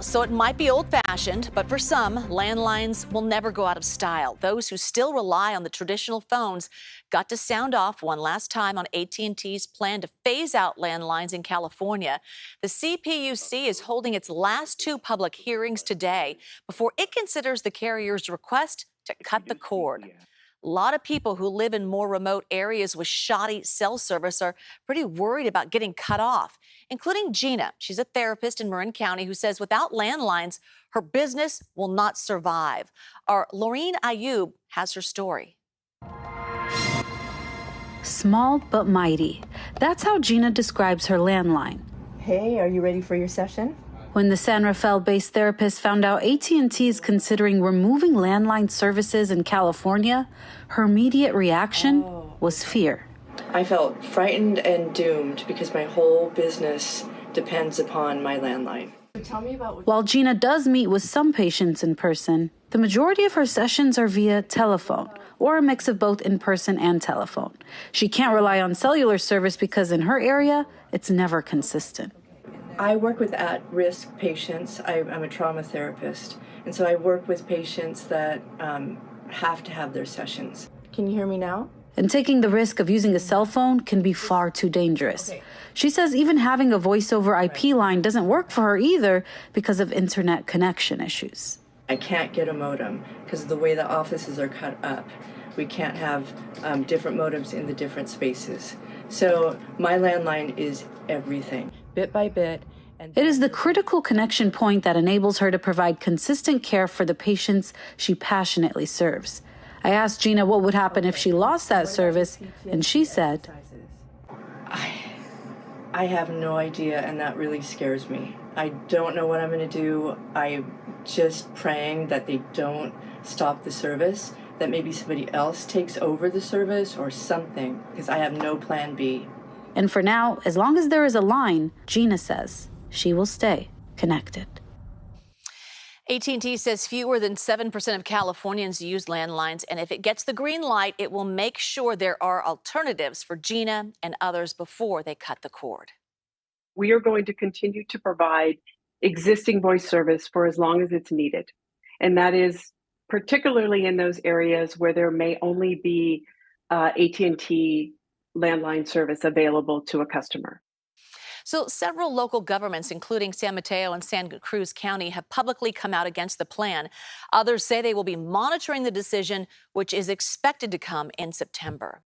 So it might be old-fashioned, but for some, landlines will never go out of style. Those who still rely on the traditional phones got to sound off one last time on AT&T's plan to phase out landlines in California. The CPUC is holding its last two public hearings today before it considers the carrier's request to cut the cord. A lot of people who live in more remote areas with shoddy cell service are pretty worried about getting cut off, including Gina. She's a therapist in Marin County who says without landlines, her business will not survive. Our Loureen Ayyoub has her story. Small but mighty. That's how Gina describes her landline. Hey, are you ready for your session? When the San Rafael-based therapist found out AT&T is considering removing landline services in California, her immediate reaction was fear. I felt frightened and doomed because my whole business depends upon my landline. Tell me about While Gina does meet with some patients in person, the majority of her sessions are via telephone or a mix of both in person and telephone. She can't rely on cellular service because in her area, it's never consistent. I work with at-risk patients. I'm a trauma therapist, and so I work with patients that have to have their sessions. Can you hear me now? And taking the risk of using a cell phone can be far too dangerous. Okay. She says even having a voice over IP line doesn't work for her either because of internet connection issues. I can't get a modem because of the way the offices are cut up. We can't have different modems in the different spaces. So my landline is everything, bit by bit. It is the critical connection point that enables her to provide consistent care for the patients she passionately serves. I asked Gina what would happen if she lost that service, and she said, I have no idea, and that really scares me. I don't know what I'm going to do. I'm just praying that they don't stop the service, that maybe somebody else takes over the service or something, because I have no plan B. And for now, as long as there is a line, Gina says she will stay connected. AT&T says fewer than 7% of Californians use landlines, and if it gets the green light, it will make sure there are alternatives for Gina and others before they cut the cord. We are going to continue to provide existing voice service for as long as it's needed. And that is particularly in those areas where there may only be AT&T landline service available to a customer. So several local governments, including San Mateo and Santa Cruz County, have publicly come out against the plan. Others say they will be monitoring the decision, which is expected to come in September.